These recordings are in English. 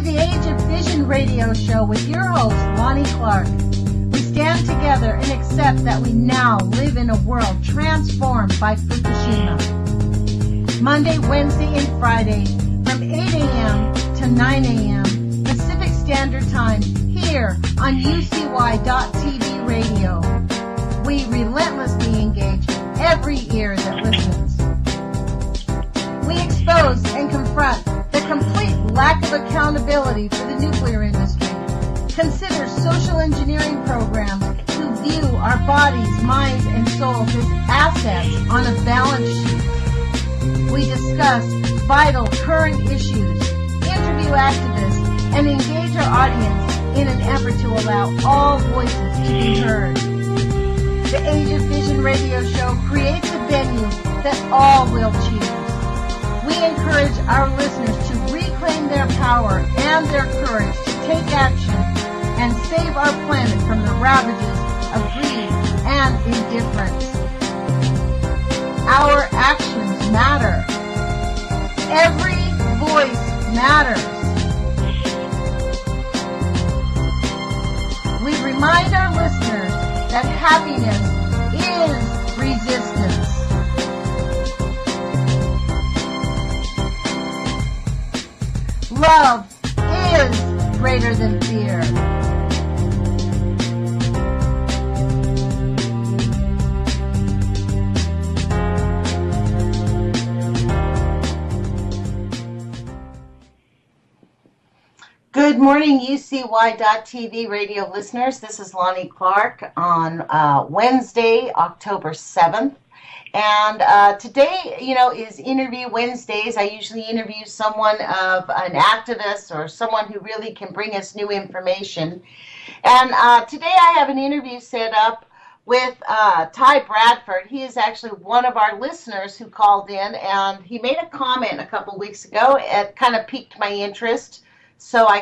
the Age of Fission radio show with your host, Lonnie Clark. We stand together and accept that we now live in a world transformed by Fukushima. Monday, Wednesday, and Friday from 8 a.m. to 9 a.m. Pacific Standard Time here on UCY.TV radio. We relentlessly engage every ear that listens. We expose and confront the complete lack of accountability for the nuclear industry. Consider social engineering programs who view our bodies, minds, and souls as assets on a balance sheet. We discuss vital current issues, interview activists, and engage our audience in an effort to allow all voices to be heard. The Age of Fission radio show creates a venue that all will choose. We encourage our listeners to reclaim their power and their courage to take action and save our planet from the ravages of greed and indifference. Our actions matter. Every voice matters. We remind our listeners that happiness is resistance. Love is greater than fear. Good morning, UCY.TV radio listeners. This is Lonnie Clark on Wednesday, October 7th. And today, is Interview Wednesdays. I usually interview someone of an activist or someone who really can bring us new information. And today I have an interview set up with Ty Bradford. He is actually one of our listeners who called in, and he made a comment a couple weeks ago. It kind of piqued my interest. So I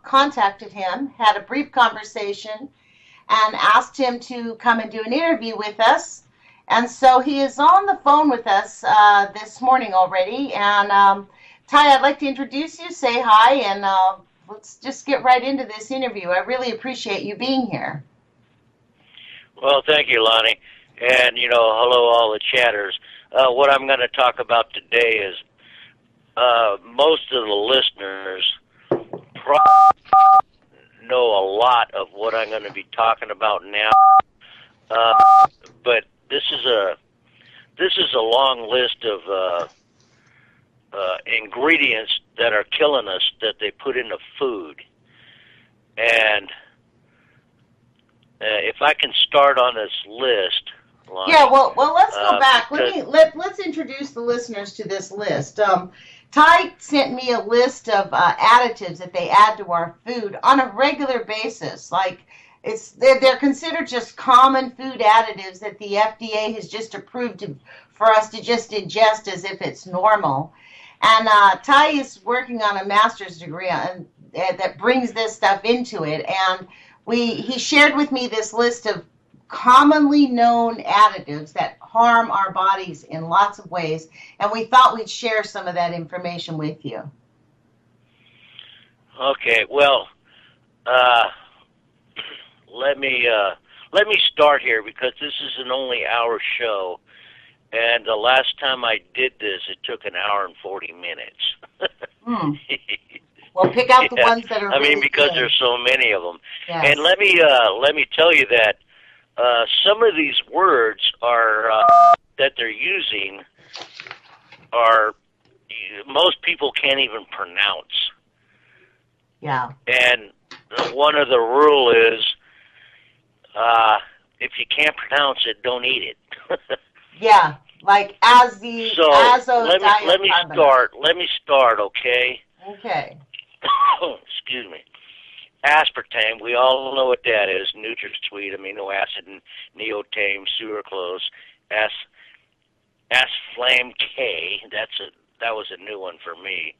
contacted him, had a brief conversation, and asked him to come and do an interview with us. And so he is on the phone with us this morning already. And Ty, I'd like to introduce you, say hi, and let's just get right into this interview. I really appreciate you being here. Well, thank you, Lonnie. And, hello, all the chatters. What I'm going to talk about today is most of the listeners probably know a lot of what I'm going to be talking about now, but this is a long list of ingredients that are killing us that they put into food, and if I can start on this list. Lonnie, yeah, well, let's go back. Let's introduce the listeners to this list. Ty sent me a list of additives that they add to our food on a regular basis. Like they're considered just common food additives that the FDA has just approved for us to just ingest as if it's normal. And Ty is working on a master's degree that brings this stuff into it. And he shared with me this list of commonly known additives that harm our bodies in lots of ways, and we thought we'd share some of that information with you. Okay, well, let me start here because this is an only hour show, and the last time I did this, it took an hour and 40 minutes. Well, pick out the ones that are. Really because good. There's so many of them, yes. And let me tell you that. Some of these words are that they're using are most people can't even pronounce. Yeah. And one of the rule is if you can't pronounce it, don't eat it. Yeah, like let me start. Okay. Okay. Excuse me. Aspartame, we all know what that is. NutraSweet, amino acid, neotame, sucralose, Asflame K. That was a new one for me.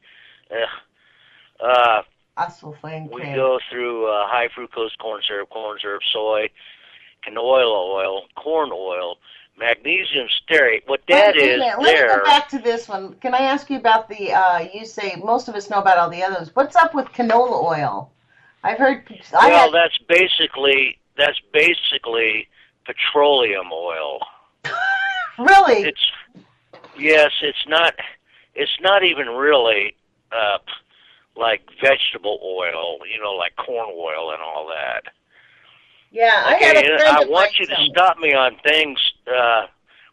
Asflame K. We go through high fructose corn syrup, soy, canola oil, corn oil, Magnesium stearate. What Wait that a is minute. Let me there. go back to this one. Can I ask you about the, you say most of us know about all the others. What's up with canola oil? I've heard, Well, that's basically petroleum oil. Really? It's not even really like vegetable oil, like corn oil and all that. Yeah, I Okay, had a and friend I of mine want you to tell me. stop me on things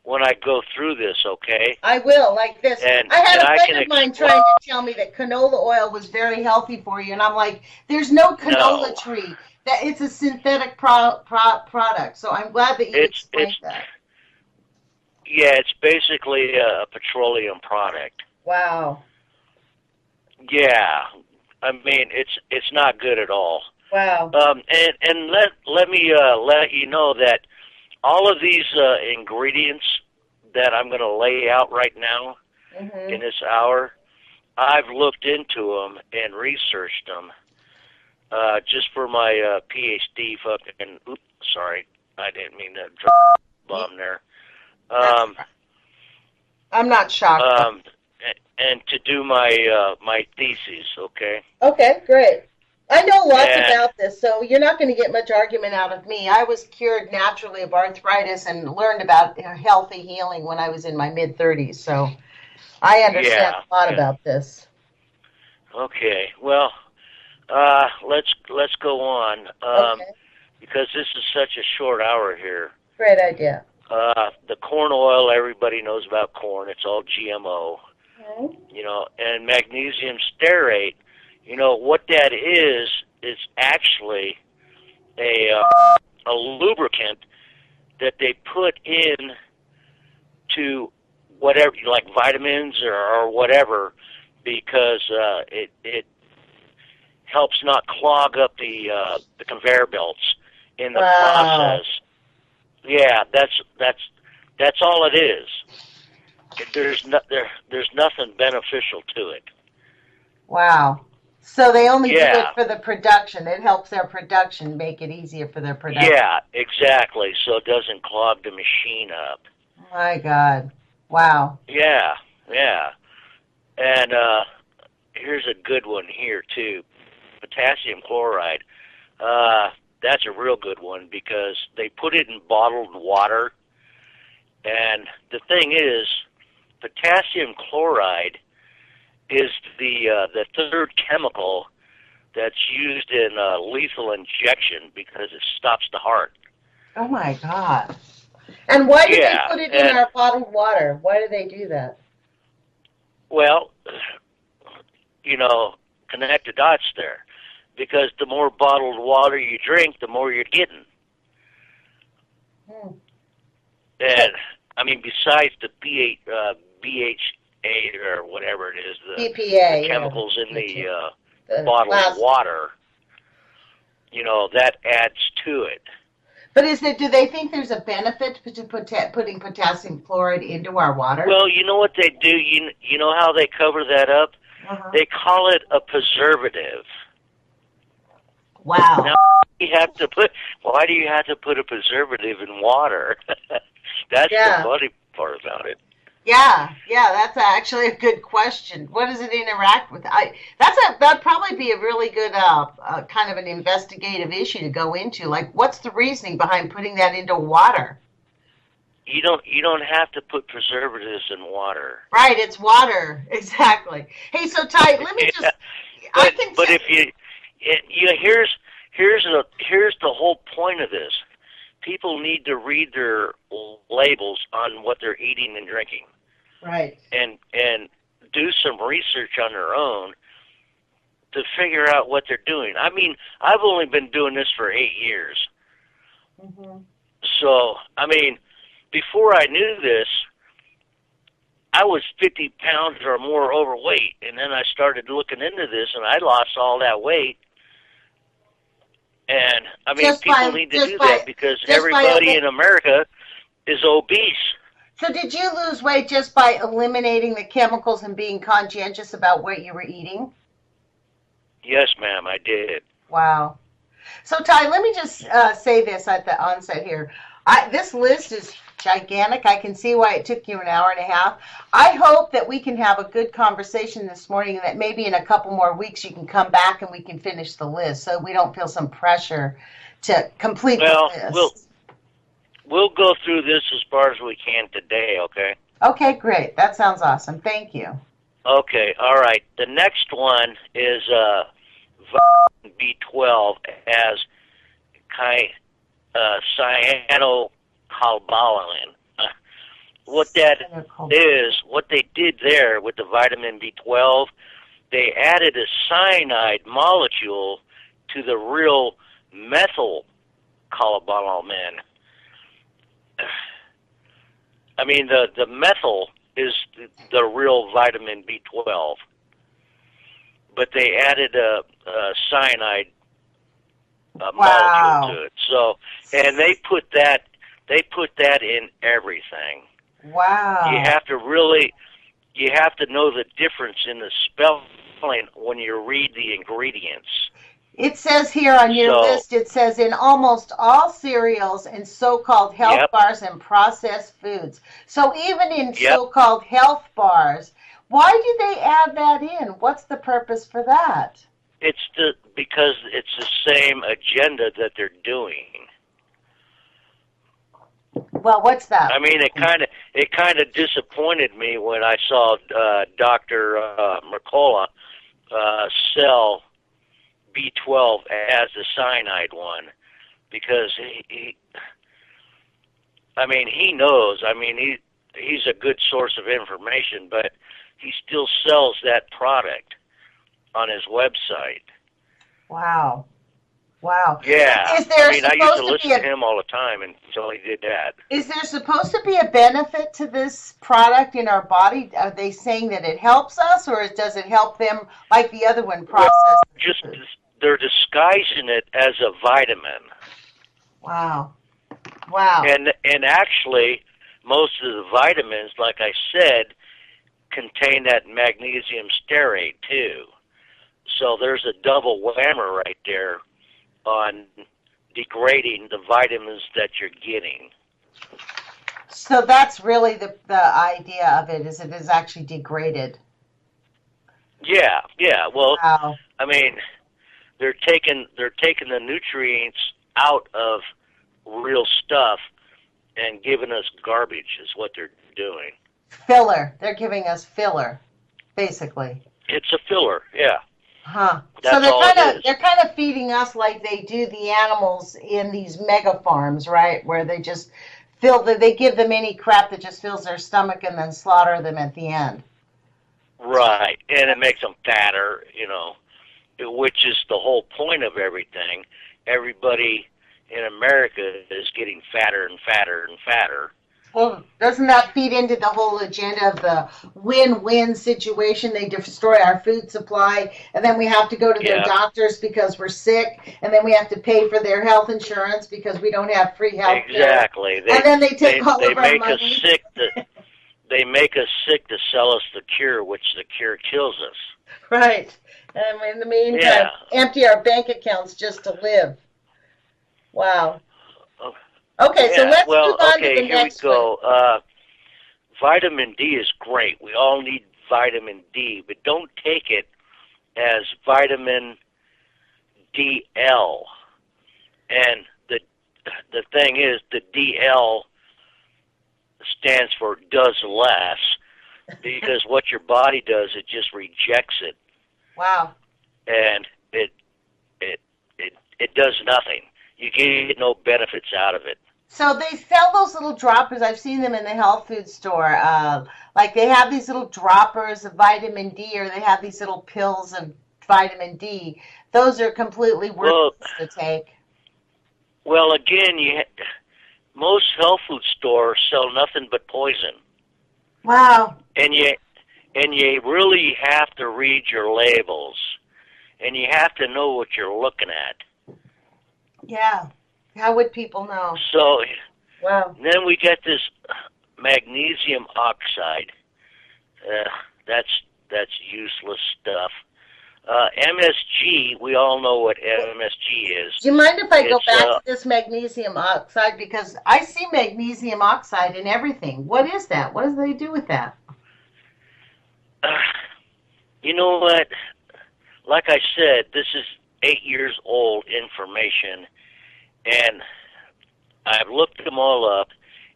when I go through this, okay? I will, like this. And I had and a I friend can of mine explain. trying to tell me that canola oil was very healthy for you, and I'm like, there's no canola No, tree. That it's a synthetic product. So I'm glad that you it's explained that. yeah, it's basically a petroleum product. Wow. Yeah, I mean it's not good at all. Wow. And let me let you know that all of these ingredients that I'm going to lay out right now in Mhm. this hour, I've looked into them and researched them just for my PhD. Fucking, oops, sorry, I didn't mean to drop a bomb there. That's, Um, I'm not shocked. um, and to do my thesis, okay? Okay, great. I know lots And about this, so you're not going to get much argument out of me. I was cured naturally of arthritis and learned about healthy healing when I was in my mid-30s, so I understand yeah, a lot yeah. about this. Okay, well, let's go on Okay, because this is such a short hour here. great idea. The corn oil, everybody knows about corn. It's all GMO, Mhm. and magnesium stearate. What that is actually a lubricant that they put in to whatever, like vitamins or whatever, because it helps not clog up the conveyor belts in the Wow, process. Yeah, that's all it is. There's nothing beneficial to it. wow. So they only do it Yeah, for the production. It helps their production, make it easier for their production. yeah, exactly. So it doesn't clog the machine up. My God. Wow. Yeah, yeah. And here's a good one here too. Potassium chloride. That's a real good one because they put it in bottled water. And the thing is, potassium chloride is the third chemical that's used in lethal injection because it stops the heart. Oh my God. And why do they Yeah, put it in and our bottled water? Why do they do that? well, you know, connect the dots there. Because the more bottled water you drink, the more you're getting. Hmm. So And I mean, besides the BHA or whatever it is, the BPA, yeah, chemicals in BPA, the the bottled plastic. water, that adds to it. But do they think there's a benefit to putting potassium chloride into our water? Well, you know what they do? You know how they cover that up? Uh-huh. They call it a preservative. Wow. Now, why do you have to put a preservative in water? That's the Yeah. funny part about it. Yeah, yeah, that's actually a good question. What does it interact with? That'd probably be a really good kind of an investigative issue to go into. Like, what's the reasoning behind putting that into water? You don't have to put preservatives in water. Right, it's water. Exactly. Hey, so Ty, let me Yeah, just, I but can but say, if here's the whole point of this. People need to read their labels on what they're eating and drinking, right. and do some research on their own to figure out what they're doing. I mean, I've only been doing this for 8 years, Hmm. so I mean, before I knew this, I was 50 pounds or more overweight, and then I started looking into this, and I lost all that weight. And I mean, Just people by, need to just do that by, because just by, everybody in America is obese. so did you lose weight just by eliminating the chemicals and being conscientious about what you were eating? Yes, ma'am, I did. Wow. So, Ty, let me just say this at the onset here. This list is gigantic. I can see why it took you an hour and a half. I hope that we can have a good conversation this morning and that maybe in a couple more weeks you can come back and we can finish the list so we don't feel some pressure to complete the list. We'll go through this as far as we can today, okay? Okay, great. That sounds awesome. Thank you. Okay, all right. The next one is vitamin B12 as cyanocobalamin. What that is, what they did there with the vitamin B12, they added a cyanide molecule to the real methylcobalamin. I mean, the methyl is the real vitamin B12, but they added a cyanide molecule to it. So, and they put that in everything. Wow. You have to know the difference in the spelling when you read the ingredients. It says here on your list, it says in almost all cereals and so-called health bars and processed foods. So even in so-called health bars, why do they add that in? What's the purpose for that? Because it's the same agenda that they're doing. Well, what's that? I mean, it kind of disappointed me when I saw Dr. Mercola sell B12 as the cyanide one, because he knows. I mean, he's a good source of information, but he still sells that product on his website. Wow. Yeah. I used to listen to him all the time until he did that. Is there supposed to be a benefit to this product in our body? Are they saying that it helps us, or does it help them like the other one, processed food? They're disguising it as a vitamin. Wow. And actually, most of the vitamins, like I said, contain that magnesium stearate too. So there's a double whammer right there on degrading the vitamins that you're getting. So that's really the idea of it, is it is actually degraded. Yeah. Well, wow. I mean, they're taking the nutrients out of real stuff and giving us garbage is what they're doing. Filler. They're giving us filler, basically. It's a filler, yeah. Huh. That's so they're all kind of feeding us like they do the animals in these mega farms, right? Where they just they give them any crap that just fills their stomach and then slaughter them at the end. Right, and it makes them fatter, which is the whole point of everything. Everybody in America is getting fatter and fatter and fatter. Well, doesn't that feed into the whole agenda of the win-win situation? They destroy our food supply, and then we have to go to their doctors because we're sick, and then we have to pay for their health insurance because we don't have free health care. Exactly. And then they take all of our money. They make us sick to sell us the cure, which the cure kills us. Right. And in the meantime, empty our bank accounts just to live. Wow. Okay, so let's move on to the next one. Here we go. Vitamin D is great. We all need vitamin D, but don't take it as vitamin DL. And the thing is, the DL stands for does less, because what your body does, it just rejects it. Wow. And it does nothing. You get no benefits out of it. So they sell those little droppers. I've seen them in the health food store. Like they have these little droppers of vitamin D, or they have these little pills of vitamin D. Those are completely worthless to take. Well, again, most health food stores sell nothing but poison. Wow. And you really have to read your labels, and you have to know what you're looking at. Yeah. How would people know? So, wow. Then we get this magnesium oxide. That's useless stuff. MSG, we all know what MSG is. Do you mind if I go It's back to this magnesium oxide? Because I see magnesium oxide in everything. What is that? What do they do with that? you know what? Like I said, this is 8 years old information, and I've looked them all up,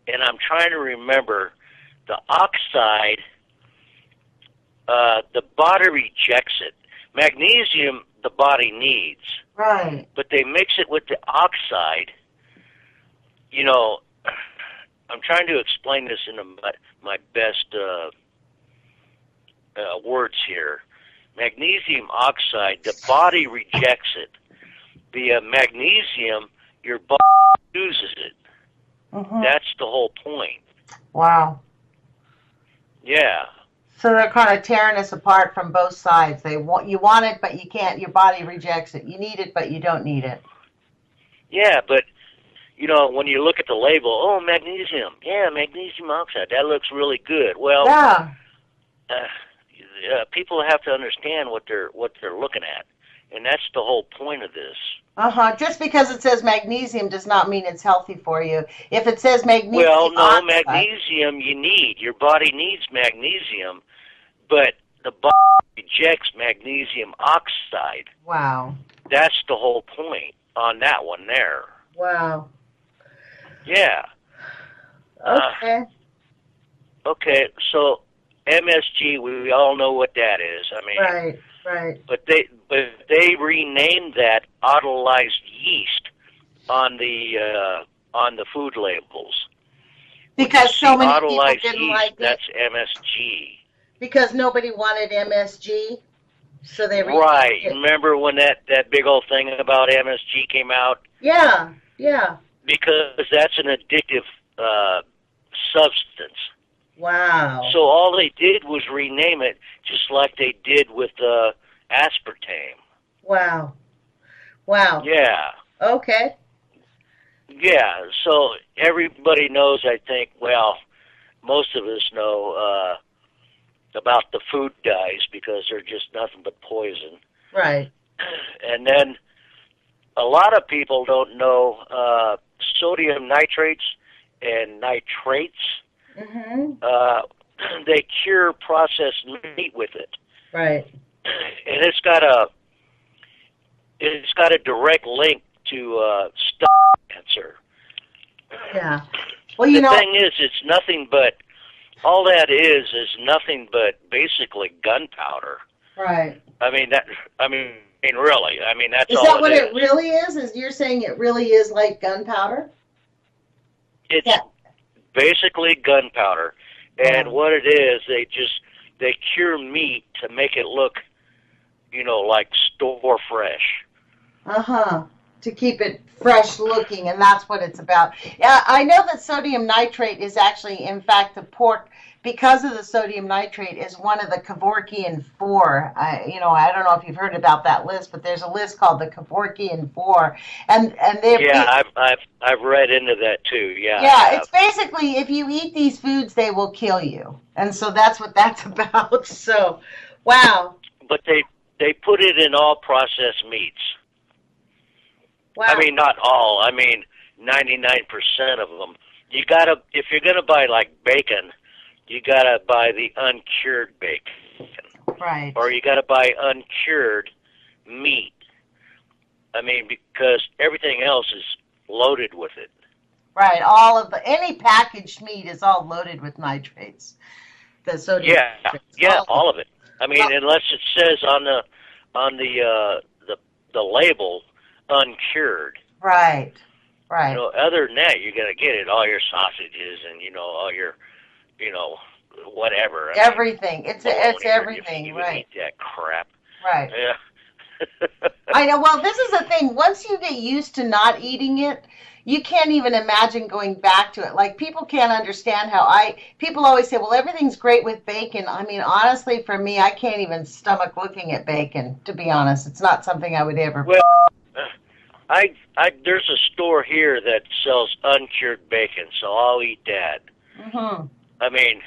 and I'm trying to remember the oxide. The body rejects it. Magnesium, the body needs. Right. But they mix it with the oxide. You know, I'm trying to explain this in my best words here. Magnesium oxide, the body rejects it. The magnesium, your body uses it. Mm-hmm. That's the whole point. Wow. Yeah. So they're kind of tearing us apart from both sides. You want it, but you can't. Your body rejects it. You need it, but you don't need it. Yeah, but you know, when you look at the label, oh, magnesium. Yeah, magnesium oxide. That looks really good. Well, yeah. People have to understand what they're looking at, and that's the whole point of this. Just because it says magnesium does not mean it's healthy for you. If it says magnesium, well, no, oxide, magnesium you need. Your body needs magnesium, but the body rejects magnesium oxide. Wow. That's the whole point on that one there. Wow. Yeah. Okay. Okay, so MSG, we all know what that is. I mean, right. But they renamed that autolyzed yeast on the food labels. Because so many people autolyzed didn't yeast, like it. That's MSG. Because nobody wanted MSG, so they right. it. Remember when that big old thing about MSG came out? Yeah. Because that's an addictive substance. Wow. So all they did was rename it, just like they did with aspartame. Wow. Yeah. Okay. Yeah. So everybody knows, I think. Well, most of us know about the food dyes because they're just nothing but poison. Right. And then a lot of people don't know sodium nitrates and nitrates. Mm-hmm. They cure processed meat with it. Right. And it's got a direct link to stomach cancer. Yeah. Well, the thing is, it's nothing but all that is nothing but basically gunpowder. Right. I mean, really. I mean, that's is all that what is. it really is? Is you're saying it really is like gunpowder? It's basically gunpowder, and what it is, they cure meat to make it look, like store fresh. To keep it fresh looking, and that's what it's about. Yeah, I know that sodium nitrate is actually, in fact, the pork, because of the sodium nitrate, is one of the Kevorkian 4. I don't know if you've heard about that list, but there's a list called the Kevorkian 4, and I've read into that too. Yeah, it's basically if you eat these foods, they will kill you, and so that's what that's about. So, wow. But they put it in all processed meats. Wow. I mean, not all. I mean, 99% of them. If you're gonna buy like bacon, you gotta buy the uncured bacon. Right. Or you gotta buy uncured meat. I mean, because everything else is loaded with it. Right. Any packaged meat is all loaded with nitrates. The sodium. Yeah, all of it. I mean, unless it says on the label, uncured. Right. Other than that, you're gonna get it. All your sausages and all your, whatever. Everything. It's everything. You right. Eat that crap. Right. Yeah. I know. Well, this is the thing. Once you get used to not eating it, you can't even imagine going back to it. Like, people can't understand people always say, well, everything's great with bacon. I mean, honestly, for me, I can't even stomach looking at bacon, to be honest. It's not something I would ever. Well, there's a store here that sells uncured bacon, so I'll eat that. Mm-hmm. I mean,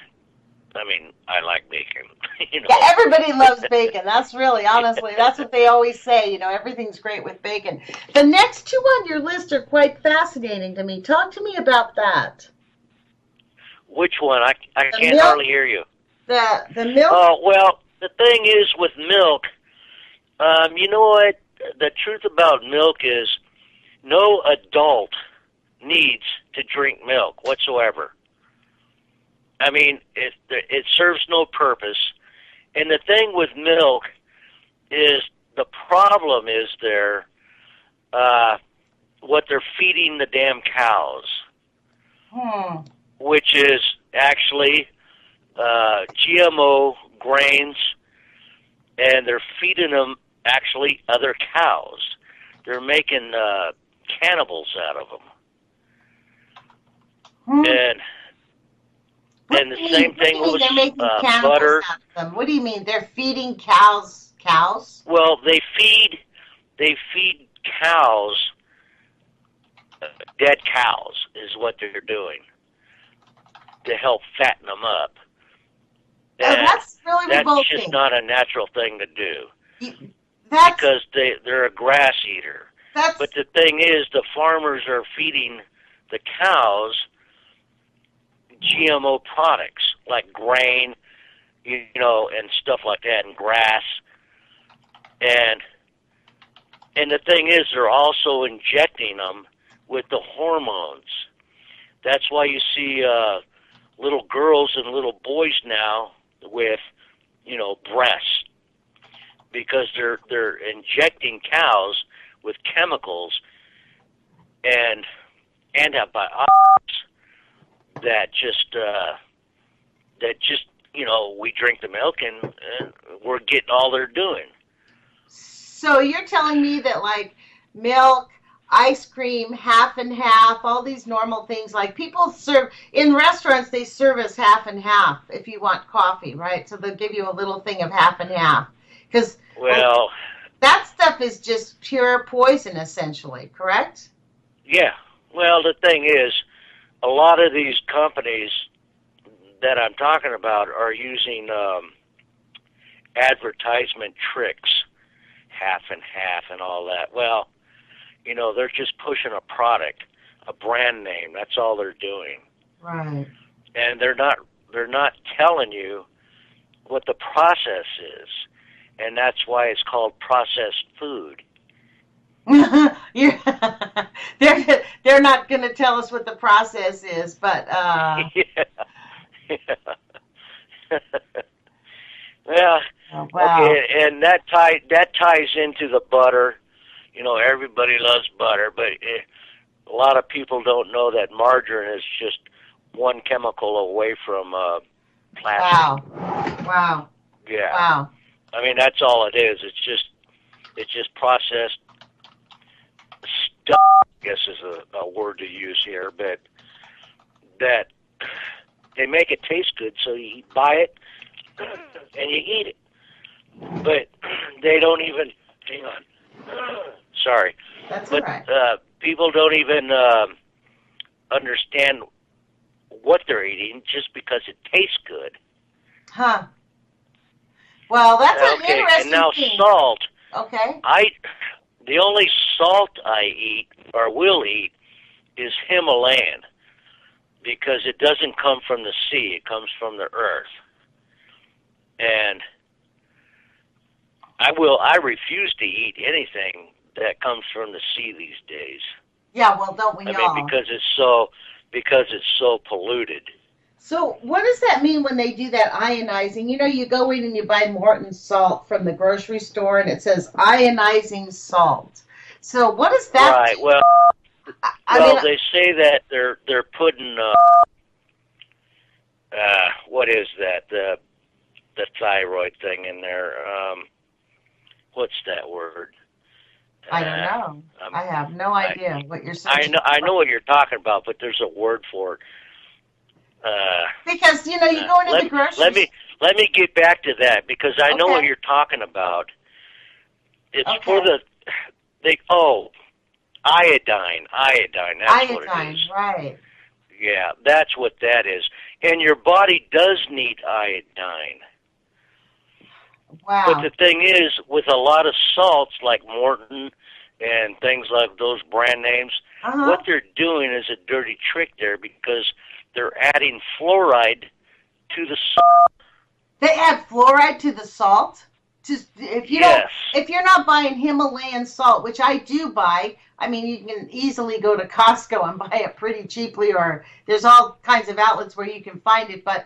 I mean, I like bacon. You know. Yeah, everybody loves bacon. That's really, honestly, that's what they always say. Everything's great with bacon. The next two on your list are quite fascinating to me. Talk to me about that. Which one? I The can't milk, hardly hear you. the milk. Oh, well, the thing is with milk, you know what? The truth about milk is no adult needs to drink milk whatsoever. I mean, it serves no purpose. And the thing with milk is the problem is what they're feeding the damn cows, which is actually GMO grains, and they're feeding them actually other cows. They're making cannibals out of them. And the same thing with butter. What do you mean? They're feeding cows? Well, they feed cows, dead cows is what they're doing to help fatten them up. And that's really revolting. That's just not a natural thing to do. Because they're a grass eater. But the thing is, the farmers are feeding the cows GMO products like grain, and stuff like that, and grass. And the thing is, they're also injecting them with the hormones. That's why you see little girls and little boys now with, breasts, because they're injecting cows with chemicals and antibiotics that just we drink the milk and we're getting all they're doing. So you're telling me that like milk, ice cream, half and half, all these normal things, like people serve in restaurants, they serve us half and half if you want coffee, right? So they'll give you a little thing of half and half. Because that stuff is just pure poison, essentially, correct? Yeah. Well, the thing is, a lot of these companies that I'm talking about are using advertisement tricks, half and half and all that. Well, they're just pushing a product, a brand name. That's all they're doing. Right. And they're not telling you what the process is. And that's why it's called processed food. They're not going to tell us what the process is, but yeah. Well, wow. Okay, and that ties into the butter. Everybody loves butter, but a lot of people don't know that margarine is just one chemical away from plastic. Wow. Yeah. Wow. I mean, that's all it is. It's just processed stuff, I guess is a word to use here, but that they make it taste good, so you buy it and you eat it. But they don't even, hang on, sorry. That's all right. People don't even understand what they're eating just because it tastes good. Huh. Well, that's an interesting and now thing. Salt. Okay. The only salt I eat or will eat is Himalayan, because it doesn't come from the sea; it comes from the earth. And I refuse to eat anything that comes from the sea these days. Yeah, well, don't we all? I mean, because it's so polluted. So what does that mean when they do that ionizing? You go in and you buy Morton salt from the grocery store, and it says ionizing salt. So what does that Right. do? Well, they say that they're putting what is that, the thyroid thing in there? What's that word? I don't know. I have no idea what you're saying. I know what you're talking about, but there's a word for it. Because you go into the grocery store. Let me get back to that, because I know what you're talking about. It's for iodine. That's what it is. Right. Yeah, that's what that is. And your body does need iodine. Wow. But the thing is, with a lot of salts like Morton and things like those brand names, what they're doing is a dirty trick there because they're adding fluoride to the salt. They add fluoride to the salt? If you're not buying Himalayan salt, which I do buy, I mean, you can easily go to Costco and buy it pretty cheaply, or there's all kinds of outlets where you can find it, but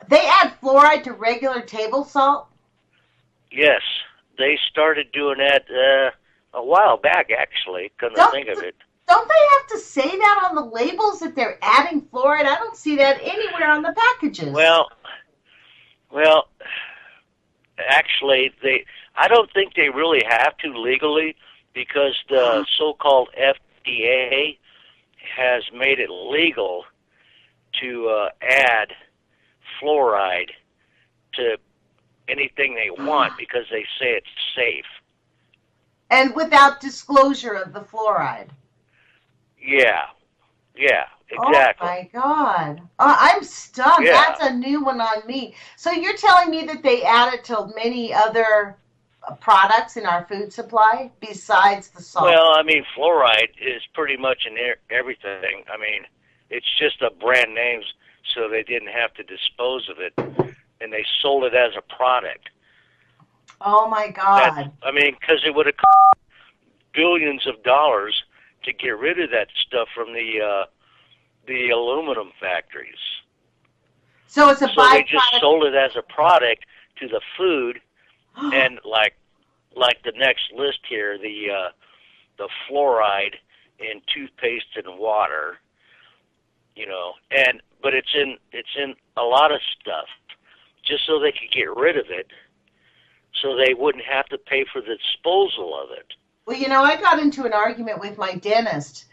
they add fluoride to regular table salt? Yes, they started doing that a while back, actually, come to think of it. Don't they have to say that on the labels that they're adding fluoride? I don't see that anywhere on the packages. Well, actually, I don't think they really have to legally because the so-called FDA has made it legal to add fluoride to anything they want because they say it's safe. And without disclosure of the fluoride. Yeah, exactly. Oh my God. I'm stunned. Yeah. That's a new one on me. So you're telling me that they add it to many other products in our food supply besides the salt? Well, I mean, fluoride is pretty much in everything. I mean, it's just a brand name so they didn't have to dispose of it, and they sold it as a product. Oh my God. Because it would have cost billions of dollars to get rid of that stuff from the aluminum factories. So it's a byproduct. So they just sold it as a product to the food, and like the next list here, the fluoride in toothpaste and water, but it's in a lot of stuff, just so they could get rid of it, so they wouldn't have to pay for the disposal of it. Well, I got into an argument with my dentist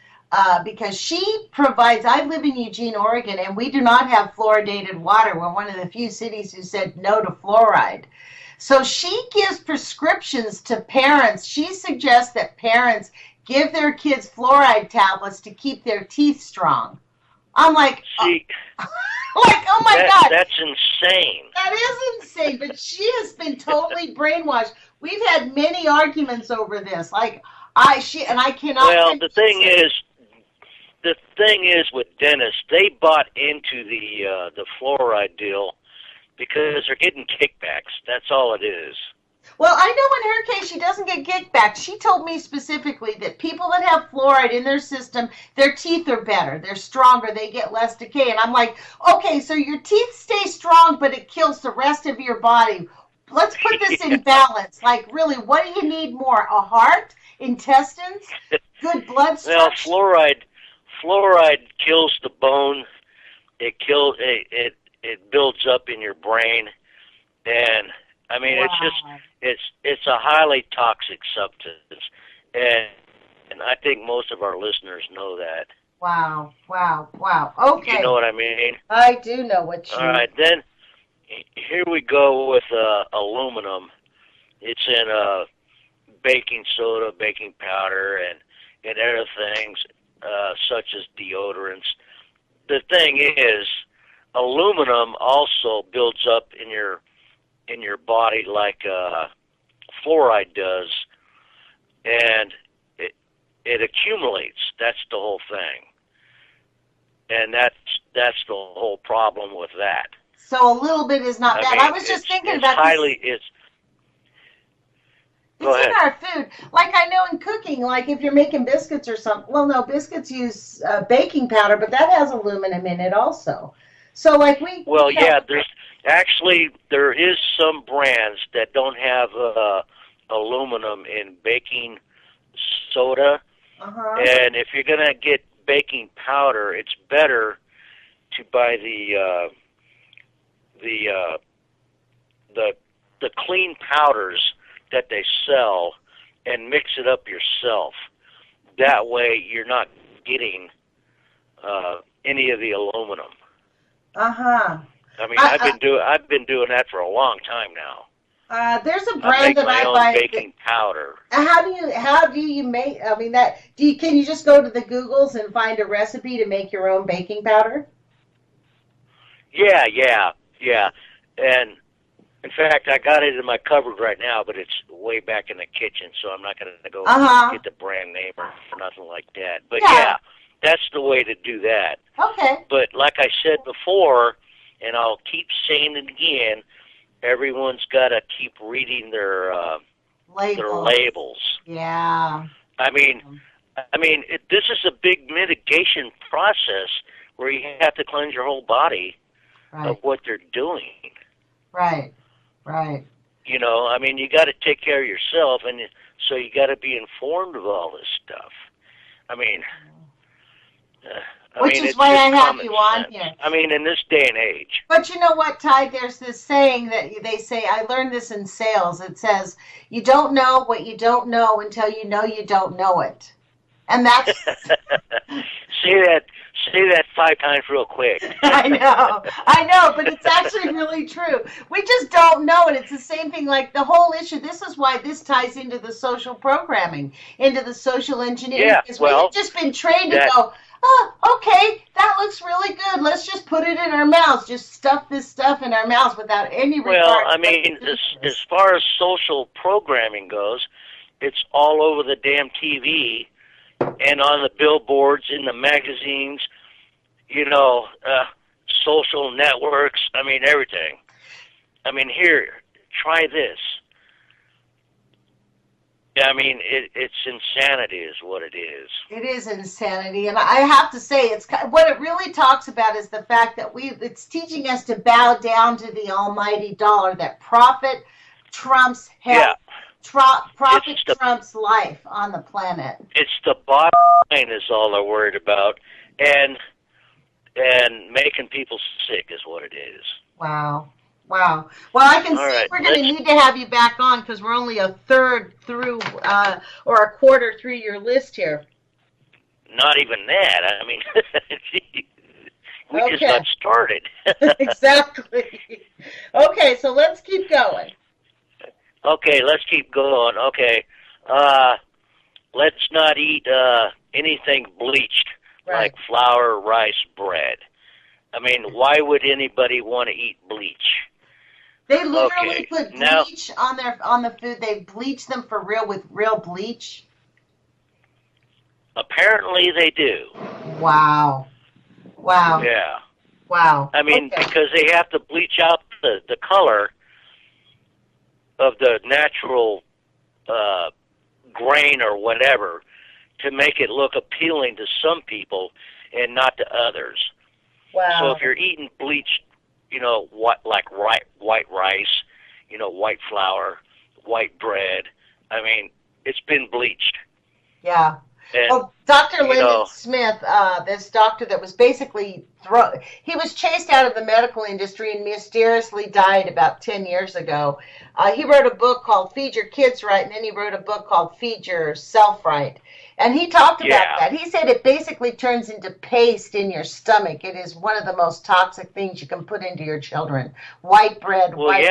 because she provides, I live in Eugene, Oregon, and we do not have fluoridated water. We're one of the few cities who said no to fluoride. So she gives prescriptions to parents. She suggests that parents give their kids fluoride tablets to keep their teeth strong. I'm like, oh my God. That's insane. That is insane, but she has been totally brainwashed. We've had many arguments over this. I cannot. Well, the thing is with dentists, they bought into the fluoride deal because they're getting kickbacks. That's all it is. Well, I know in her case she doesn't get kickbacks. She told me specifically that people that have fluoride in their system, their teeth are better, they're stronger, they get less decay. And I'm like, okay, so your teeth stay strong, but it kills the rest of your body. Let's put this in balance. Like, really, what do you need more? A heart? Intestines? Good blood structure? Well, fluoride kills the bone. It builds up in your brain, and I mean, wow. It's a highly toxic substance, and I think most of our listeners know that. Wow. Okay. You know what I mean? I do know what you mean. All right, then here we go with aluminum. It's in baking soda, baking powder, and other things such as deodorants. The thing is, aluminum also builds up in your body like fluoride does, and it accumulates. That's the whole thing, and that's the whole problem with that. So a little bit is not bad. I was just thinking about it's in our food. Like I know in cooking, like if you're making biscuits or something. Well, no, biscuits use baking powder, but that has aluminum in it also. So like there is some brands that don't have aluminum in baking soda, and if you're gonna get baking powder, it's better to buy the clean powders that they sell and mix it up yourself. That way, you're not getting any of the aluminum. I mean, I've been doing that for a long time now. There's a brand that I buy. I make my own baking powder. How do you make? I mean, can you just go to the Googles and find a recipe to make your own baking powder? Yeah. And in fact, I got it in my cupboard right now, but it's way back in the kitchen, so I'm not going to go get the brand name or nothing like that. But yeah, that's the way to do that. Okay. But like I said before, and I'll keep saying it again, everyone's got to keep reading their labels. Yeah. I mean, this is a big mitigation process where you have to cleanse your whole body of what they're doing. Right. You know, I mean, you got to take care of yourself, and so you got to be informed of all this stuff. I mean, which is why I have you on here. I mean, in this day and age. But you know what, Ty? There's this saying that they say, I learned this in sales. It says, you don't know what you don't know until you know you don't know it. And that's... Say that 5 times real quick. I know, but it's actually really true. We just don't know it. It's the same thing like the whole issue. This is why this ties into the social programming, into the social engineering. Yeah, because we've just been trained to go, oh, okay, that looks really good. Let's just put it in our mouths. Just stuff this stuff in our mouths without any regard. Well, I mean, as far as social programming goes, it's all over the damn TV and on the billboards, in the magazines, you know, social networks, I mean, everything. I mean, here, try this. I mean, it's insanity is what it is. It is insanity, and I have to say, it's what it really talks about is the fact that it's teaching us to bow down to the almighty dollar, that profit trumps health. Profit trumps life on the planet. It's the bottom line is all they're worried about, and making people sick is what it is. Wow. Well, I can see we're going to need to have you back on because we're only a third through or a quarter through your list here. Not even that. I mean, we just got started. Exactly. Okay, so let's keep going. Okay, let's keep going. Okay. Let's not eat anything bleached like flour, rice, bread. I mean, why would anybody want to eat bleach? They literally put bleach on the food. They bleach them for real with real bleach. Apparently, they do. Wow. Yeah. Wow. I mean, because they have to bleach out the color of the natural grain or whatever to make it look appealing to some people and not to others. Wow. So if you're eating bleached, you know, like white rice, you know, white flour, white bread, I mean, it's been bleached. Yeah. And, well, Dr. Lyndon Smith, this doctor that was basically he was chased out of the medical industry and mysteriously died about 10 years ago. He wrote a book called Feed Your Kids Right, and then he wrote a book called Feed Yourself Right. And he talked about that. He said it basically turns into paste in your stomach. It is one of the most toxic things you can put into your children. White bread, white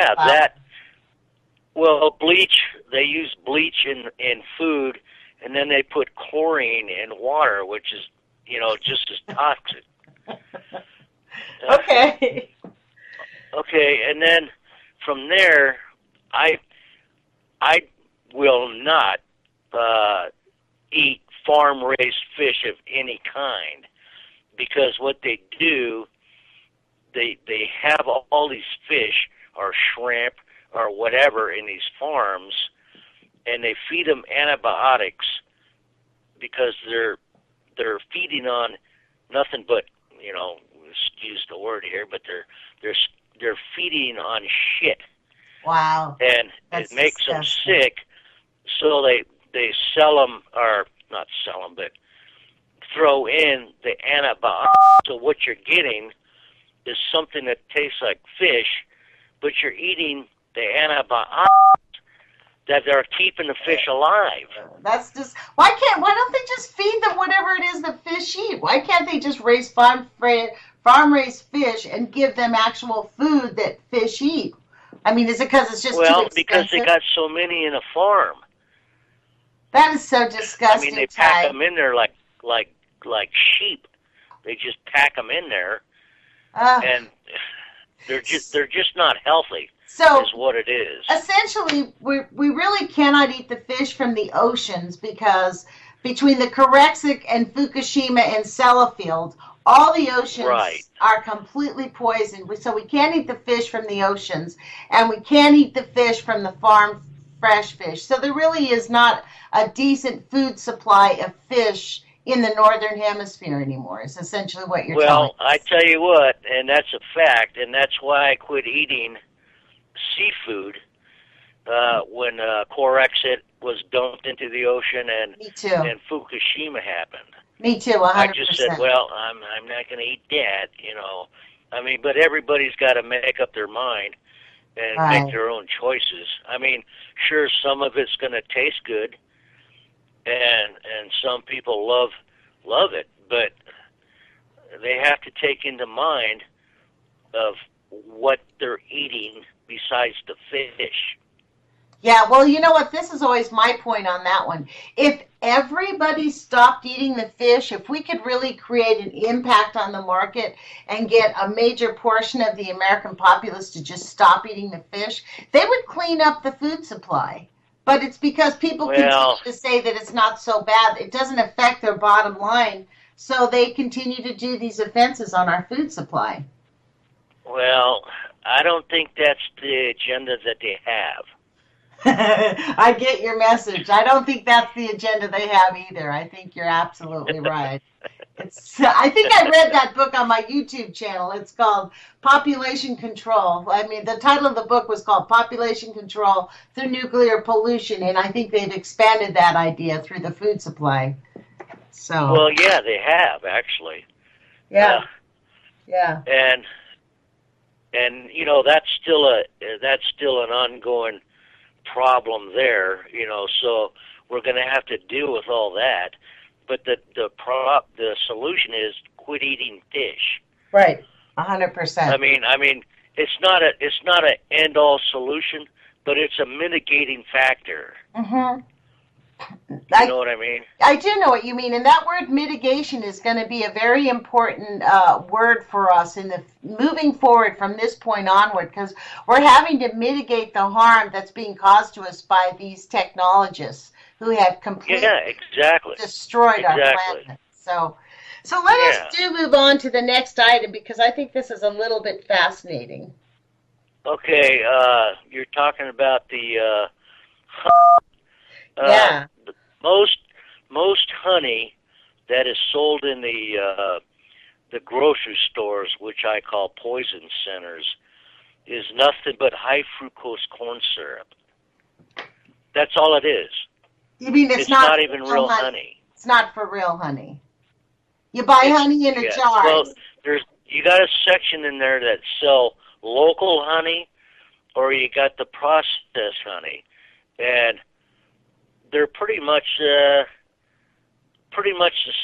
flour. Bleach, they use bleach in food, and then they put chlorine in water, which is, you know, just as toxic. Okay. Okay, and then from there, I will not eat farm-raised fish of any kind, because what they do, they have all these fish or shrimp or whatever in these farms, and they feed them antibiotics because they're feeding on nothing but, you know, excuse the word here, but they're feeding on shit. Wow. And it makes them sick, so they sell them, or not sell them, but throw in the antibiotics. So what you're getting is something that tastes like fish, but you're eating the antibiotics that are keeping the fish alive. That's just why don't they just feed them whatever it is the fish eat? Why can't they just raise farm-raised fish and give them actual food that fish eat? I mean, is it because it's just too expensive? Because they got so many in a farm. That is so disgusting. I mean, they pack them in there like sheep. They just pack them in there, and They're just not healthy. So is what it is. essentially, we really cannot eat the fish from the oceans because between the Korexic and Fukushima and Sellafield, all the oceans Right. are completely poisoned. So we can't eat the fish from the oceans, and we can't eat the fish from the farm fresh fish. So there really is not a decent food supply of fish in the northern hemisphere anymore. Is essentially what you're telling Well, I tell you what, and that's a fact, and that's why I quit eating seafood when Corexit was dumped into the ocean Me too. and Fukushima happened. Me too, 100%. I just said, well, I'm not going to eat that, I mean, but everybody's got to make up their mind and Right. make their own choices. I mean, sure, some of it's going to taste good, and some people love it, but they have to take into mind of what they're eating besides the fish. Yeah, well, you know what? This is always my point on that one. If everybody stopped eating the fish, if we could really create an impact on the market and get a major portion of the American populace to just stop eating the fish, they would clean up the food supply. But it's because people continue to say that it's not so bad. It doesn't affect their bottom line. So they continue to do these offenses on our food supply. Well, I don't think that's the agenda that they have. I get your message. I don't think that's the agenda they have either. I think you're absolutely right. I think I read that book on my YouTube channel. It's called Population Control. I mean, the title of the book was called Population Control Through Nuclear Pollution, and I think they've expanded that idea through the food supply. So. Well, yeah, they have actually. Yeah. Yeah. And that's still an ongoing problem there, so we're going to have to deal with all that. But the solution is quit eating fish. Right, 100%. I mean, it's not an end all solution, but it's a mitigating factor. Mm-hmm. You know what I mean? I do know what you mean, and that word mitigation is going to be a very important word for us in the moving forward from this point onward, because we're having to mitigate the harm that's being caused to us by these technologists who have completely destroyed our planet. So let us move on to the next item, because I think this is a little bit fascinating. Okay, you're talking about the most honey that is sold in the grocery stores, which I call poison centers, is nothing but high fructose corn syrup. That's all it is. You mean it's not even real honey? It's not for real honey. You buy honey in a jar. Well, you got a section in there that sell local honey, or you got the processed honey, and they're pretty much the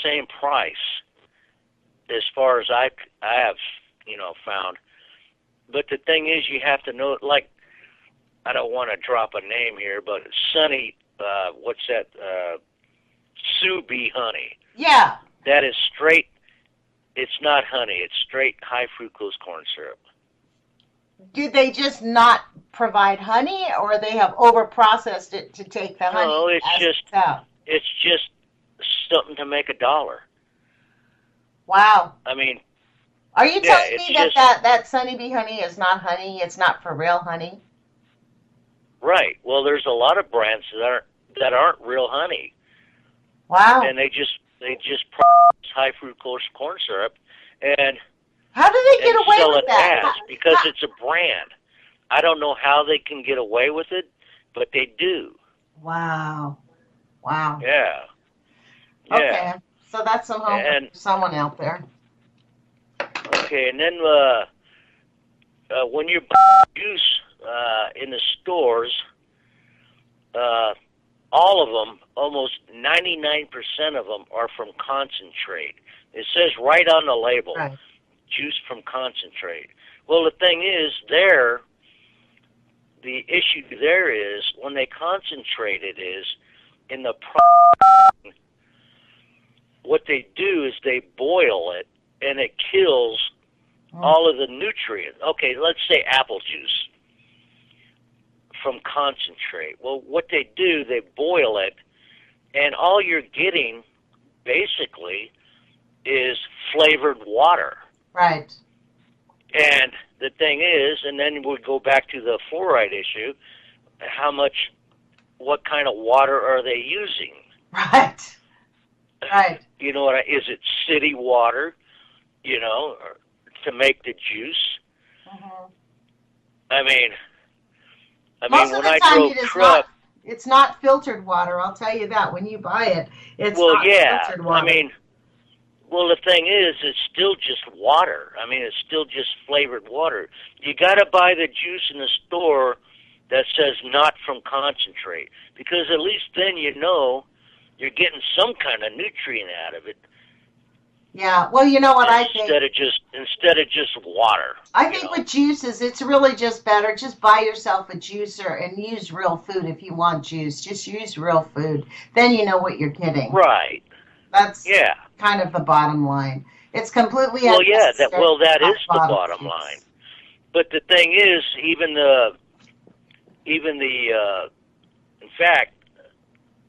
same price as far as I have found. But the thing is, you have to know, like, I don't want to drop a name here, but Sunny, what's that? Sue Bee honey. Yeah. That is straight. It's not honey. It's straight high fructose corn syrup. Do they just not provide honey, or they have overprocessed it to take the honey? No, it's just something to make $1. Wow. I mean, are you telling me that Sunny Bee honey is not honey? It's not for real honey? Right. Well, there's a lot of brands that aren't real honey. Wow. And they just process high fructose corn syrup and how do they get away with that? Because it's a brand. I don't know how they can get away with it, but they do. Wow. Yeah. Okay. So that's some hope for someone out there. Okay, and then when you buy juice in the stores, all of them, almost 99% of them, are from concentrate. It says right on the label, juice from concentrate. Well, the thing is, the issue there is, when they concentrate it is, in the product, what they do is they boil it, and it kills all of the nutrients. Okay, let's say apple juice from concentrate. Well, what they do, they boil it, and all you're getting basically is flavored water. Right. And the thing is, and then we go back to the fluoride issue, what kind of water are they using? Right. Right. You know is it city water, to make the juice? Mm-hmm. I mean, Most of when the I time drove truck, it's not filtered water, I'll tell you that. When you buy it, it's not filtered water. The thing is, it's still just water. It's still just flavored water. You got to buy the juice in the store that says not from concentrate, because at least then you're getting some kind of nutrient out of it. Yeah, well, you know what I think? Instead of just water. I think with juices, it's really just better. Just buy yourself a juicer and use real food if you want juice. Just use real food. Then you know what you're getting. Right. That's kind of the bottom line. It's completely that is the juice. bottom line. But the thing is, in fact,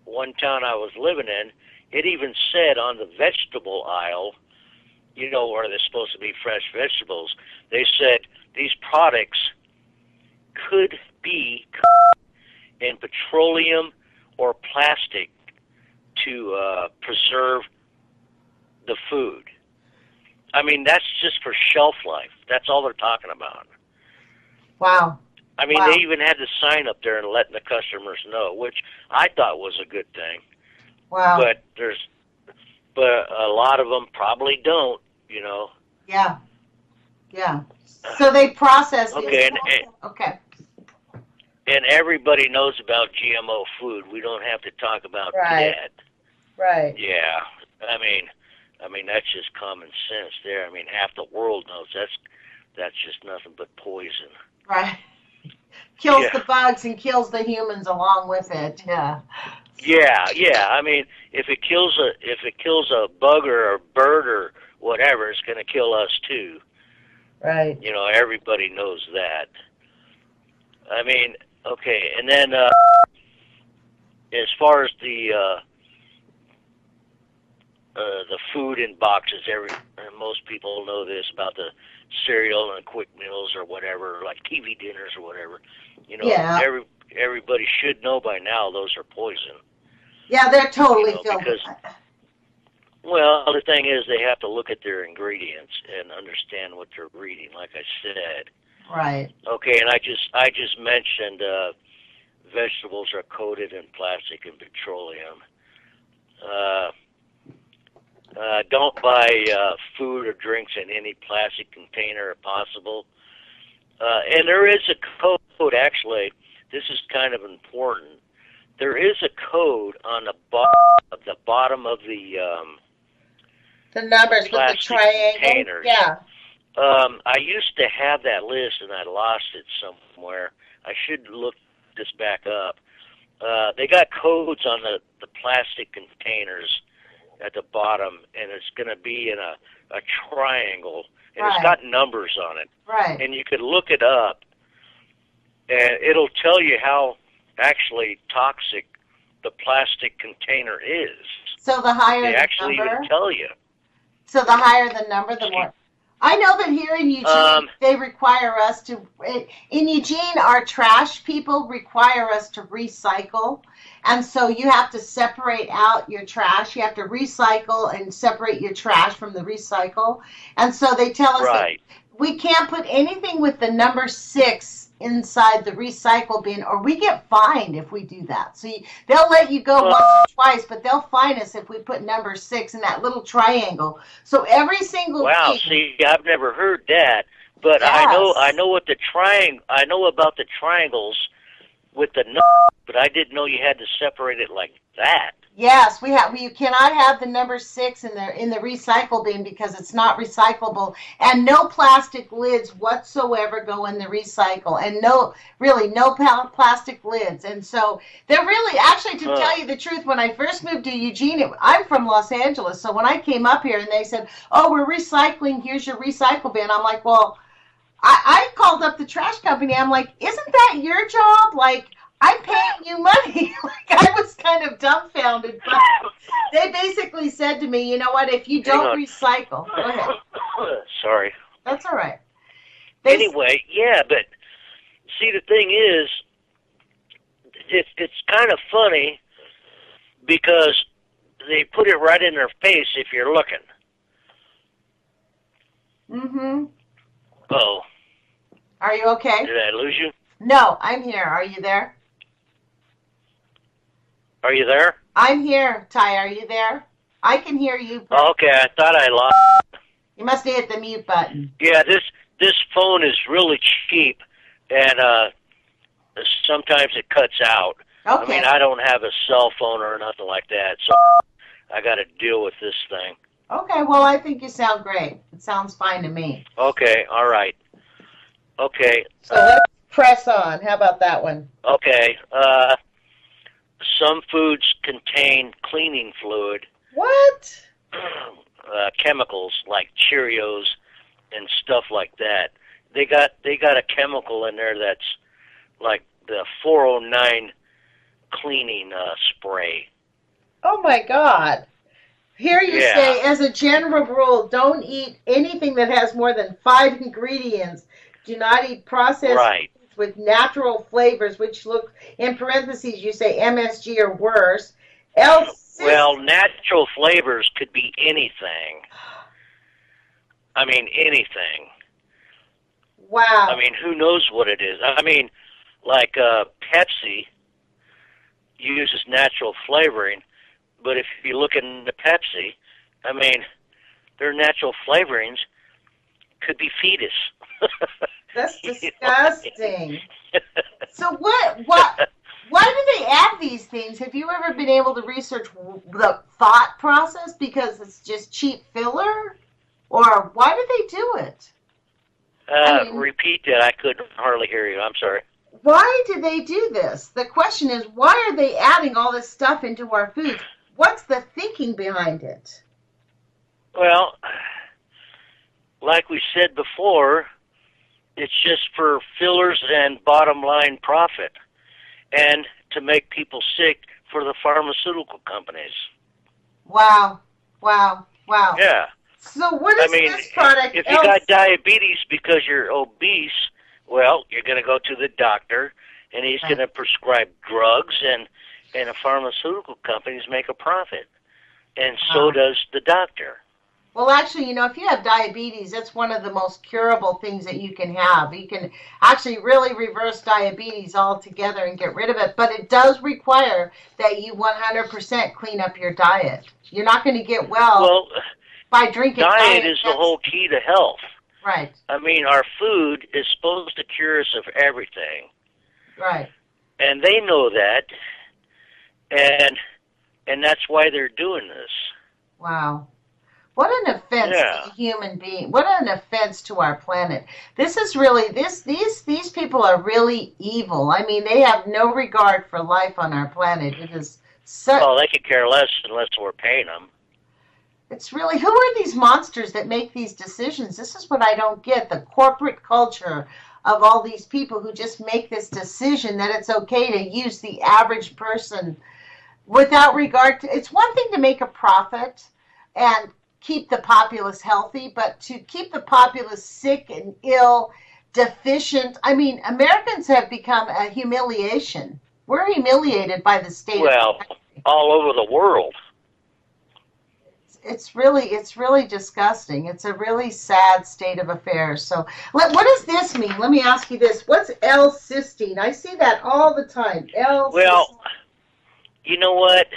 one town I was living in, it even said on the vegetable aisle, where they're supposed to be fresh vegetables, they said these products could be in petroleum or plastic to preserve the food. That's just for shelf life. That's all they're talking about. Wow. They even had the sign up there and letting the customers know, which I thought was a good thing. Wow. But a lot of them probably don't, Yeah. Yeah. So they process these. Okay. And everybody knows about GMO food. We don't have to talk about that. Right. Yeah. That's just common sense there. Half the world knows that's just nothing but poison. Right. Kills the bugs and kills the humans along with it. Yeah. Yeah. If it kills a bug or a bird or whatever, it's going to kill us too. Right. Everybody knows that. Okay, and then as far as the food in boxes, most people know this about the cereal and quick meals or whatever, like TV dinners or whatever. Everybody should know by now those are poison. Yeah, they're totally filled. Well, the thing is, they have to look at their ingredients and understand what they're reading, like I said. Right. Okay, and I just mentioned vegetables are coated in plastic and petroleum. Don't buy food or drinks in any plastic container if possible. And there is a code, actually. This is kind of important. There is a code on the bottom of the numbers with the triangle. Containers. Yeah. I used to have that list, and I lost it somewhere. I should look this back up. They got codes on the plastic containers at the bottom, and it's going to be in a triangle, and it's got numbers on it. Right. And you could look it up, and it'll tell you how actually toxic the plastic container is. So the higher they the actually number, even tell you. So the higher the number, the more. I know that here in Eugene, they require us to, in Eugene, our trash people require us to recycle. And so you have to separate out your trash. You have to recycle and separate your trash from the recycle. And so they tell us that we can't put anything with the number 6 inside the recycle bin, or we get fined if we do that. So they'll let you go once or twice, but they'll fine us if we put number 6 in that little triangle. So every single Wow, see, I've never heard that, but I know what I know about the triangles with the numbers, but I didn't know you had to separate it like that. Yes, we have. You cannot have the number 6 in the recycle bin because it's not recyclable, and no plastic lids whatsoever go in the recycle, and no, really, no plastic lids. And so they're really, actually, to tell you the truth, when I first moved to Eugene, I'm from Los Angeles, so when I came up here and they said, "Oh, we're recycling. Here's your recycle bin," I'm like, well. I called up the trash company. I'm like, isn't that your job? Like, I'm paying you money. Like, I was kind of dumbfounded. But they basically said to me, you know what, if you don't recycle, go ahead. Sorry. That's all right. Anyway, yeah, but see, the thing is, it's kind of funny because they put it right in their face if you're looking. Mm-hmm. Oh. Are you okay? Did I lose you? No, I'm here. Are you there? Are you there? I'm here, Ty. Are you there? I can hear you. Oh, okay, I thought I lost. You must have hit the mute button. Yeah, this phone is really cheap, and sometimes it cuts out. Okay. I mean, I don't have a cell phone or nothing like that, so I got to deal with this thing. Okay, well, I think you sound great. It sounds fine to me. Okay, all right. Okay. So let's press on. How about that one? Okay. Some foods contain cleaning fluid. What? Chemicals like Cheerios and stuff like that. They got a chemical in there that's like the 409 cleaning spray. Oh my God. Here you say, as a general rule, don't eat anything that has more than 5 ingredients. Do not eat processed foods with natural flavors, which look, in parentheses, you say MSG or worse. Well, natural flavors could be anything. I mean, anything. Wow. I mean, who knows what it is? I mean, like Pepsi uses natural flavoring, but if you look into Pepsi, I mean, their natural flavorings could be fetus. That's disgusting. So why do they add these things? Have you ever been able to research the thought process because it's just cheap filler? Or why do they do it? Repeat that. I couldn't hardly hear you. I'm sorry. Why do they do this? The question is, why are they adding all this stuff into our foods? What's the thinking behind it? Well, like we said before, it's just for fillers and bottom line profit, and to make people sick for the pharmaceutical companies. Wow. Yeah. So what is this product? If you got diabetes because you're obese, well, you're going to go to the doctor, and he's going to prescribe drugs, and the pharmaceutical companies make a profit, and so does the doctor. Well, actually, if you have diabetes, that's one of the most curable things that you can have. You can actually really reverse diabetes altogether and get rid of it, but it does require that you 100% clean up your diet. You're not going to get well by drinking. Diet is the whole key to health. Right. I mean, our food is supposed to cure us of everything. Right. And they know that, and that's why they're doing this. Wow. What an offense to a human being. What an offense to our planet. This is really, these people are really evil. I mean, they have no regard for life on our planet. It is such... Well, they could care less unless we're paying them. It's really, who are these monsters that make these decisions? This is what I don't get, the corporate culture of all these people who just make this decision that it's okay to use the average person without regard to... It's one thing to make a profit and keep the populace healthy, but to keep the populace sick and ill, deficient. I mean, Americans have become a humiliation. We're humiliated by the state. Well, all over the world. It's really disgusting. It's a really sad state of affairs. So, what does this mean? Let me ask you this: what's L-cysteine? I see that all the time. L-cysteine. Well, you know what?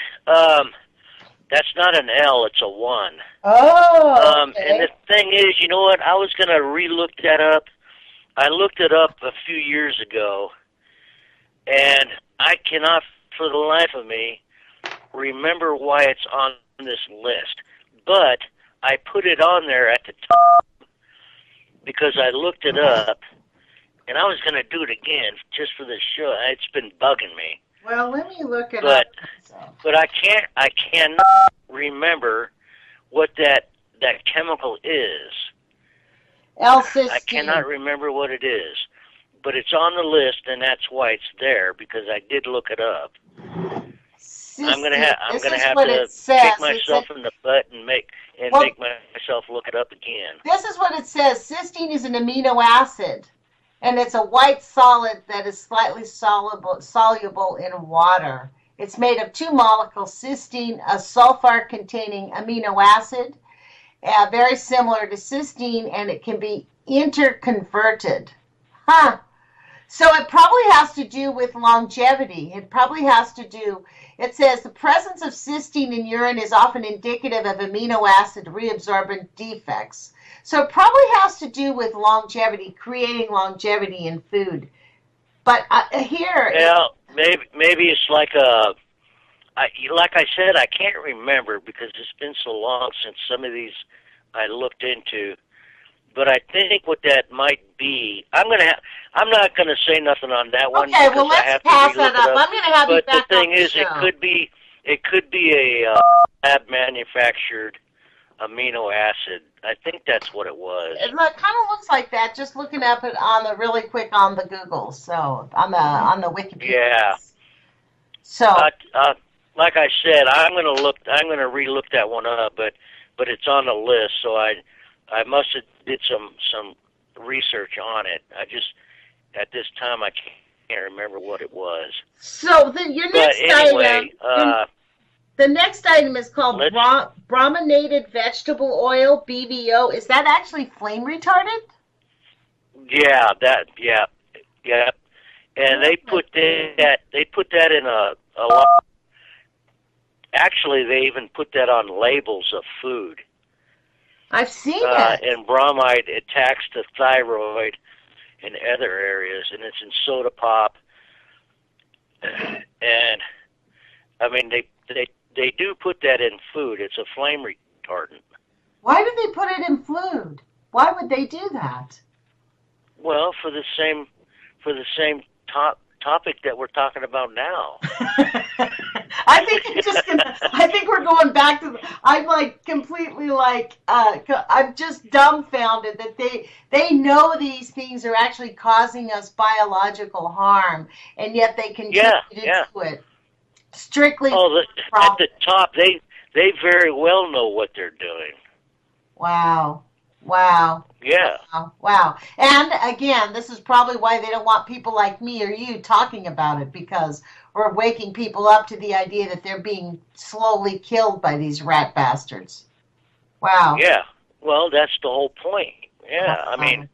That's not an L, it's a 1. Oh, okay. And the thing is, you know what? I was going to re-look that up. I looked it up a few years ago, and I cannot, for the life of me, remember why it's on this list, but I put it on there at the top because I looked it up, and I was going to do it again just for this show. It's been bugging me. Well, let me look it up. But I cannot remember what that chemical is. L-cysteine. I cannot remember what it is, but it's on the list, and that's why it's there, because I did look it up. I'm gonna have to kick myself in the butt and make myself look it up again. This is what it says. Cysteine is an amino acid, and it's a white solid that is slightly soluble in water. It's made of two molecules, cysteine, a sulfur-containing amino acid, very similar to cysteine, and it can be interconverted. So it probably has to do with longevity. It says the presence of cysteine in urine is often indicative of amino acid reabsorbent defects. So it probably has to do with longevity, creating longevity in food. But here... Yeah, maybe it's like I said, I can't remember because it's been so long since some of these I looked into. But I think what that might be, I'm not gonna say nothing on that one. Okay, well let's pass that up. I'm gonna have you back on the show. But the thing is, it could be a lab manufactured amino acid. I think that's what it was. It kind of looks like that. Just looking up it really quick on the Google, so on the Wikipedia. Yeah. So. Like I said, I'm gonna re-look that one up, but it's on the list, so I must have did some research on it. I just at this time I can't remember what it was. So your next item. The next item is called brominated vegetable oil, BVO. Is that actually flame retardant? Yeah, yeah. And they put that in a lot. Actually, they even put that on labels of food. I've seen it. And bromide attacks the thyroid and other areas, and it's in soda pop. And I mean, they do put that in food. It's a flame retardant. Why do they put it in food? Why would they do that? Well, for the same topic that we're talking about now. I think we're going back to. I'm I'm just dumbfounded that they know these things are actually causing us biological harm, and yet they continue to do it strictly. At the top, they very well know what they're doing. Wow. Yeah. Wow. And again, this is probably why they don't want people like me or you talking about it, because we're waking people up to the idea that they're being slowly killed by these rat bastards. Wow. Yeah. Well, that's the whole point. Yeah. I mean,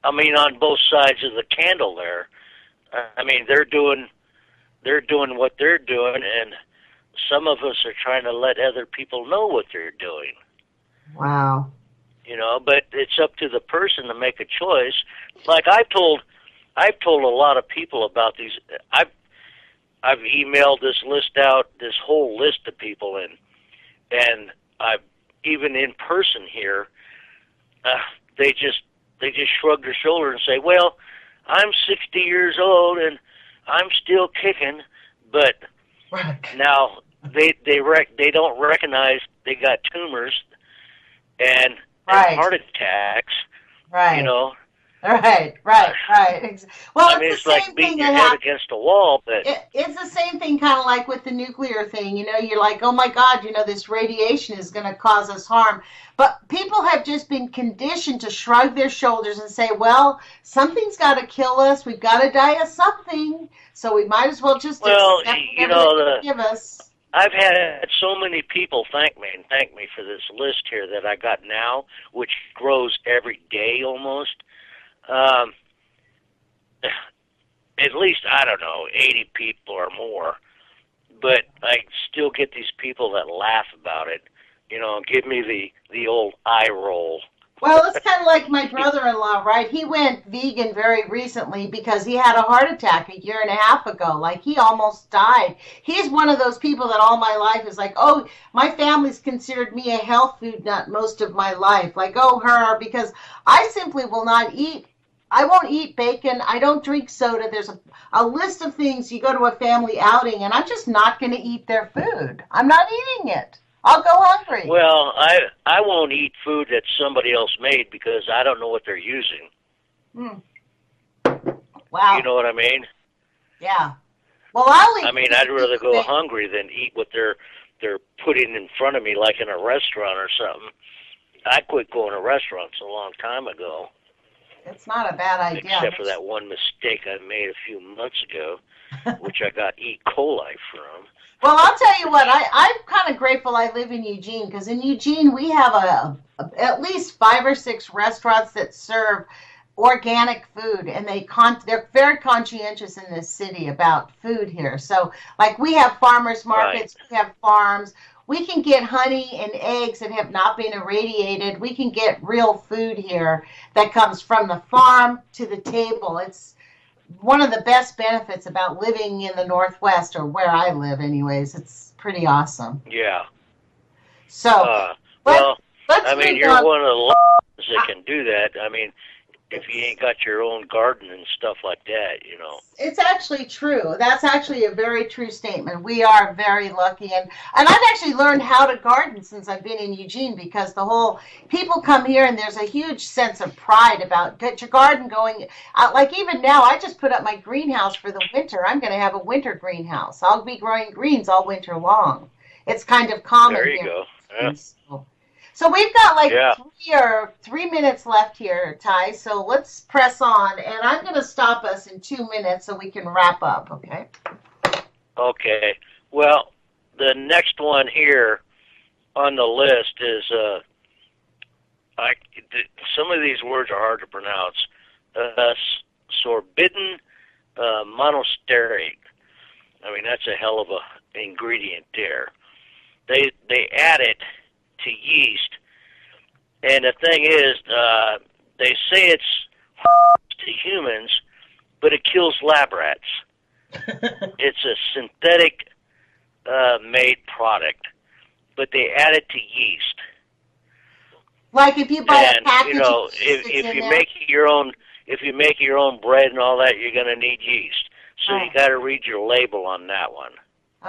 on both sides of the candle there. I mean, they're doing what they're doing, and some of us are trying to let other people know what they're doing. Wow. But it's up to the person to make a choice. Like I've told a lot of people about these. I've emailed this list out, this whole list of people, and I've even in person here. They just shrug their shoulder and say, "Well, I'm 60 years old and I'm still kicking," but now they don't recognize they got tumors and heart attacks. Right. Right. Well, I mean, it's like beating your head against a wall, but it's the same thing, kind of like with the nuclear thing. You're like, oh my God, this radiation is going to cause us harm. But people have just been conditioned to shrug their shoulders and say, well, something's got to kill us. We've got to die of something, so we might as well just accept whatever they give us. I've had so many people thank me for this list here that I got now, which grows every day almost. At least, I don't know, 80 people or more. But I still get these people that laugh about it, give me the old eye roll Well, it's kind of like my brother-in-law, right? He went vegan very recently because he had a heart attack a year and a half ago. Like he almost died. He's one of those people that all my life is like, oh, my family's considered me a health food nut most of my life. Like, oh, her, because I simply will not eat. I won't eat bacon. I don't drink soda. There's a list of things. You go to a family outing, and I'm just not going to eat their food. I'm not eating it. I'll go hungry. Well, I won't eat food that somebody else made because I don't know what they're using. Hmm. Wow. You know what I mean? Yeah. Well, I'll eat. I mean, I'd rather go hungry than eat what they're putting in front of me, like in a restaurant or something. I quit going to restaurants a long time ago. It's not a bad idea. Except for that one mistake I made a few months ago, which I got E. coli from. Well, I'll tell you what, I'm kind of grateful I live in Eugene, because in Eugene we have at least 5 or 6 restaurants that serve organic food, and they're very conscientious in this city about food here. So, like, we have farmers markets, right. We have farms. We can get honey and eggs that have not been irradiated. We can get real food here that comes from the farm to the table. It's one of the best benefits about living in the Northwest, or where I live anyways. It's pretty awesome. Yeah. So, well, I mean, you're one of the ones that can do that. I mean, if you ain't got your own garden and stuff like that, you know. It's actually true. That's actually a very true statement. We are very lucky. And I've actually learned how to garden since I've been in Eugene, because people come here and there's a huge sense of pride about get your garden going. Like even now, I just put up my greenhouse for the winter. I'm going to have a winter greenhouse. I'll be growing greens all winter long. It's kind of common here. There you here. go. Yeah. So we've got 3 minutes left here, Ty, so let's press on. And I'm going to stop us in 2 minutes so we can wrap up, okay? Okay. Well, the next one here on the list is, some of these words are hard to pronounce. Sorbitol monostearate. I mean, that's a hell of a ingredient there. They add it to yeast, and the thing is, they say it's to humans, but it kills lab rats. It's a synthetic made product, but they add it to yeast. Like if you buy a package, you know, if you make your own bread and all that, you're going to need yeast. So you got to read your label on that one.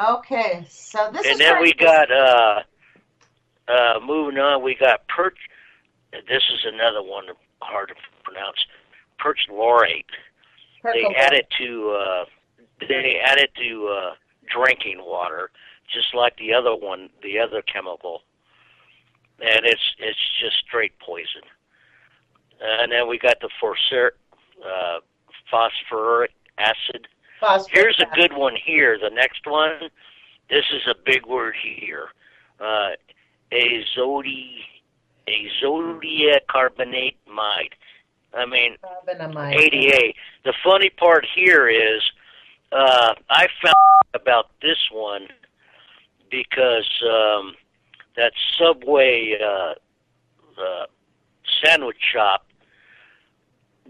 Okay, so this is. And then we got. Moving on, we got this is another one hard to pronounce. Perchlorate. They add it to drinking water, just like the other one, the other chemical, and it's just straight poison. And then we got the phosphoric acid. Here's a good one here. The next one, this is a big word here. Azodia carbonate mide. I mean, ADA. The funny part here is, I found out about this one because that Subway sandwich shop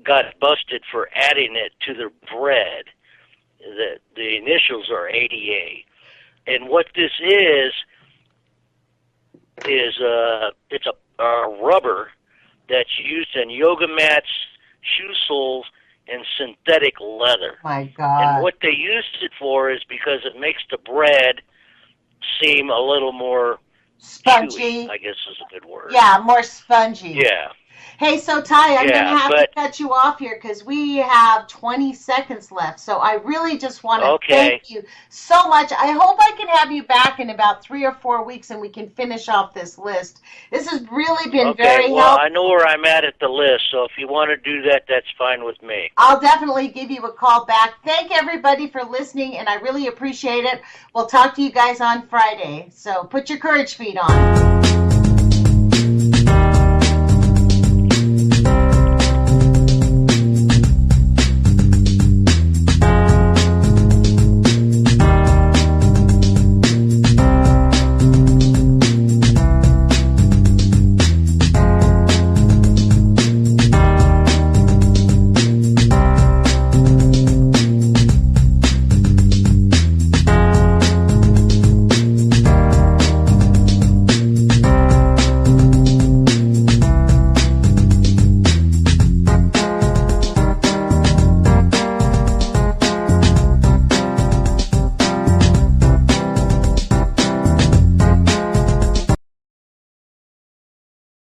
got busted for adding it to their bread. The initials are ADA, and what this is it's a rubber that's used in yoga mats, shoe soles, and synthetic leather. My God. And what they used it for is because it makes the bread seem a little more spongy. Chewy, I guess is a good word. Yeah, more spongy. Yeah. Hey, so Ty, I'm going to have to cut you off here because we have 20 seconds left. So I really just want to thank you so much. I hope I can have you back in about 3 or 4 weeks and we can finish off this list. This has really been very helpful. I know where I'm at the list, so if you want to do that, that's fine with me. I'll definitely give you a call back. Thank everybody for listening, and I really appreciate it. We'll talk to you guys on Friday. So put your courage feet on.